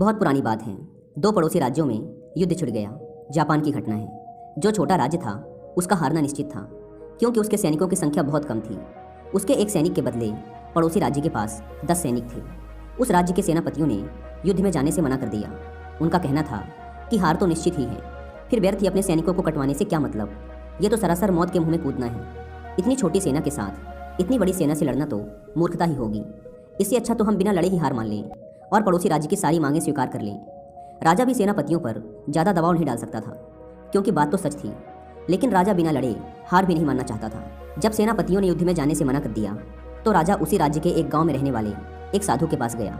बहुत पुरानी बात है। दो पड़ोसी राज्यों में युद्ध छिड़ गया। जापान की घटना है। जो छोटा राज्य था उसका हारना निश्चित था, क्योंकि उसके सैनिकों की संख्या बहुत कम थी। उसके एक सैनिक के बदले पड़ोसी राज्य के पास 10 सैनिक थे। उस राज्य के सेनापतियों ने युद्ध में जाने से मना कर दिया। उनका कहना था कि हार तो निश्चित ही है, फिर व्यर्थ ही अपने सैनिकों को कटवाने से क्या मतलब, ये तो सरासर मौत के मुंह में कूदना है। इतनी छोटी सेना के साथ इतनी बड़ी सेना से लड़ना तो मूर्खता ही होगी। इससे अच्छा तो हम बिना लड़े ही हार मान लें और पड़ोसी राज्य की सारी मांगें स्वीकार कर लें। राजा भी सेनापतियों पर ज़्यादा दबाव नहीं डाल सकता था, क्योंकि बात तो सच थी, लेकिन राजा बिना लड़े हार भी नहीं मानना चाहता था। जब सेनापतियों ने युद्ध में जाने से मना कर दिया तो राजा उसी राज्य के एक गांव में रहने वाले एक साधु के पास गया।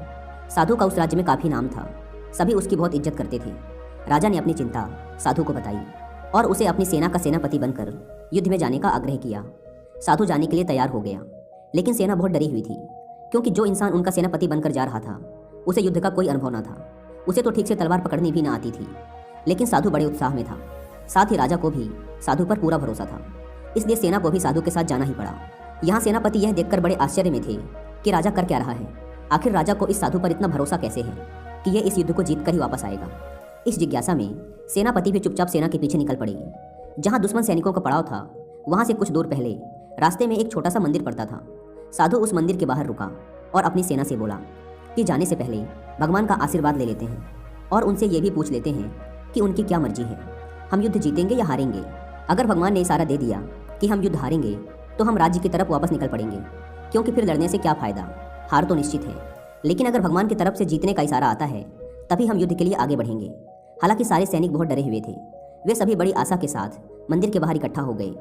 साधु का उस राज्य में काफ़ी नाम था, सभी उसकी बहुत इज्जत करते थे। राजा ने अपनी चिंता साधु को बताई और उसे अपनी सेना का सेनापति बनकर युद्ध में जाने का आग्रह किया। साधु जाने के लिए तैयार हो गया, लेकिन सेना बहुत डरी हुई थी, क्योंकि जो इंसान उनका सेनापति बनकर जा रहा था उसे युद्ध का कोई अनुभव न था। उसे तो ठीक से तलवार पकड़नी भी ना आती थी, लेकिन साधु बड़े उत्साह में था। साथ ही राजा को भी साधु पर पूरा भरोसा था, इसलिए सेना को भी साधु के साथ जाना ही पड़ा। यहाँ सेनापति यह देखकर बड़े आश्चर्य में थे कि राजा कर क्या रहा है। आखिर राजा को इस साधु पर इतना भरोसा कैसे है कि यह इस युद्ध को जीत कर ही वापस आएगा। इस जिज्ञासा में सेनापति भी चुपचाप सेना के पीछे निकल पड़े। जहाँ दुश्मन सैनिकों का पड़ाव था वहाँ से कुछ दूर पहले रास्ते में एक छोटा सा मंदिर पड़ता था। साधु उस मंदिर के बाहर रुका और अपनी सेना से बोला कि जाने से पहले भगवान का आशीर्वाद ले लेते हैं और उनसे ये भी पूछ लेते हैं कि उनकी क्या मर्जी है, हम युद्ध जीतेंगे या हारेंगे। अगर भगवान ने इशारा दे दिया कि हम युद्ध हारेंगे तो हम राज्य की तरफ वापस निकल पड़ेंगे, क्योंकि फिर लड़ने से क्या फ़ायदा, हार तो निश्चित है। लेकिन अगर भगवान की तरफ से जीतने का इशारा आता है तभी हम युद्ध के लिए आगे बढ़ेंगे। हालांकि सारे सैनिक बहुत डरे हुए थे। वे सभी बड़ी आशा के साथ मंदिर के बाहर इकट्ठा हो गए।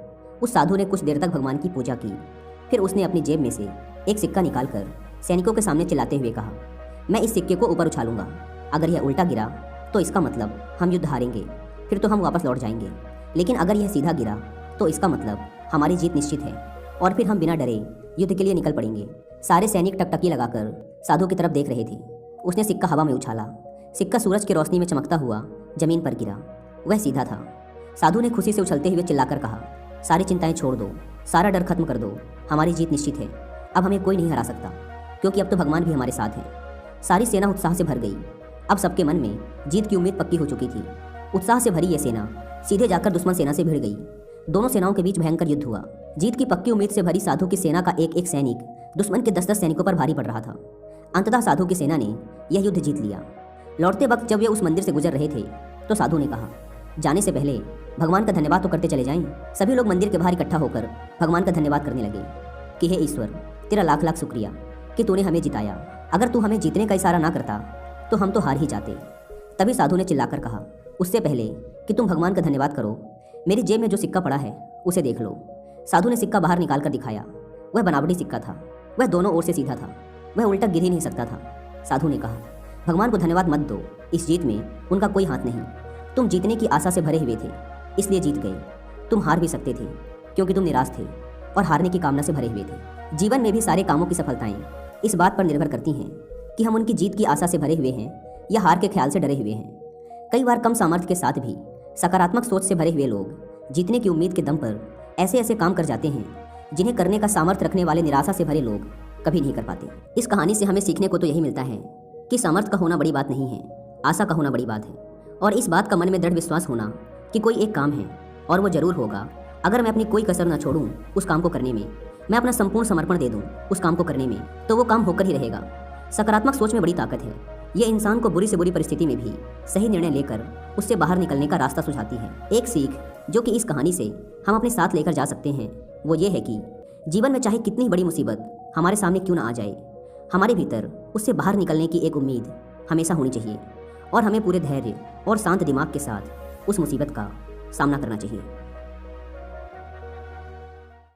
उस साधु ने कुछ देर तक भगवान की पूजा की, फिर उसने अपनी जेब में से एक सिक्का निकालकर सैनिकों के सामने चिल्लाते हुए कहा, मैं इस सिक्के को ऊपर उछालूंगा। अगर यह उल्टा गिरा तो इसका मतलब हम युद्ध हारेंगे, फिर तो हम वापस लौट जाएंगे। लेकिन अगर यह सीधा गिरा तो इसका मतलब हमारी जीत निश्चित है और फिर हम बिना डरे युद्ध के लिए निकल पड़ेंगे। सारे सैनिक टकटकी लगाकर साधु की तरफ देख रहे थे। उसने सिक्का हवा में उछाला। सिक्का सूरज की रोशनी में चमकता हुआ जमीन पर गिरा। वह सीधा था। साधु ने खुशी से उछलते हुए चिल्लाकर कहा, सारी चिंताएं छोड़ दो, सारा डर खत्म कर दो, हमारी जीत निश्चित है। अब हमें कोई नहीं हरा सकता, क्योंकि अब तो भगवान भी हमारे साथ हैं। सारी सेना उत्साह से भर गई। अब सबके मन में जीत की उम्मीद पक्की हो चुकी थी। उत्साह से भरी यह सेना सीधे जाकर दुश्मन सेना से भिड़ गई। दोनों सेनाओं के बीच भयंकर युद्ध हुआ। जीत की पक्की उम्मीद से भरी साधु की सेना का एक एक सैनिक दुश्मन के 10-10 सैनिकों पर भारी पड़ रहा था। अंततः साधु की सेना ने यह युद्ध जीत लिया। लौटते वक्त जब वे उस मंदिर से गुजर रहे थे तो साधु ने कहा, जाने से पहले भगवान का धन्यवाद तो करते चले जाएं। सभी लोग मंदिर के बाहर इकट्ठा होकर भगवान का धन्यवाद करने लगे कि हे ईश्वर, तेरा लाख लाख शुक्रिया कि तूने हमें जिताया। अगर तू हमें जीतने का इशारा ना करता तो हम तो हार ही जाते। तभी साधु ने चिल्लाकर कहा, उससे पहले कि तुम भगवान का धन्यवाद करो, मेरी जेब में जो सिक्का पड़ा है उसे देख लो। साधु ने सिक्का बाहर निकाल कर दिखाया। वह बनावटी सिक्का था। वह दोनों ओर से सीधा था। वह उल्टा गिर ही नहीं सकता था। साधु ने कहा, भगवान को धन्यवाद मत दो, इस जीत में उनका कोई हाथ नहीं। तुम जीतने की आशा से भरे हुए थे, इसलिए जीत गए। तुम हार भी सकते थे, क्योंकि तुम निराश थे और हारने की कामना से भरे हुए थे। जीवन में भी सारे कामों की सफलताएं इस बात पर निर्भर करती हैं कि हम उनकी जीत की आशा से भरे हुए हैं या हार के ख्याल से डरे हुए हैं। कई बार कम सामर्थ्य के साथ भी सकारात्मक सोच से भरे हुए लोग जीतने की उम्मीद के दम पर ऐसे ऐसे काम कर जाते हैं जिन्हें करने का सामर्थ्य रखने वाले निराशा से भरे लोग कभी नहीं कर पाते। इस कहानी से हमें सीखने को तो यही मिलता है कि सामर्थ्य का होना बड़ी बात नहीं है, आशा का होना बड़ी बात है। और इस बात का मन में दृढ़ विश्वास होना कि कोई एक काम है और वो जरूर होगा। अगर मैं अपनी कोई कसर न छोड़ूं उस काम को करने में, मैं अपना संपूर्ण समर्पण दे दूं उस काम को करने में, तो वो काम होकर ही रहेगा। सकारात्मक सोच में बड़ी ताकत है। ये इंसान को बुरी से बुरी परिस्थिति में भी सही निर्णय लेकर उससे बाहर निकलने का रास्ता सुझाती है। एक सीख जो कि इस कहानी से हम अपने साथ लेकर जा सकते हैं वो ये है कि जीवन में चाहे कितनी बड़ी मुसीबत हमारे सामने क्यों ना आ जाए, हमारे भीतर उससे बाहर निकलने की एक उम्मीद हमेशा होनी चाहिए और हमें पूरे धैर्य और शांत दिमाग के साथ उस मुसीबत का सामना करना चाहिए।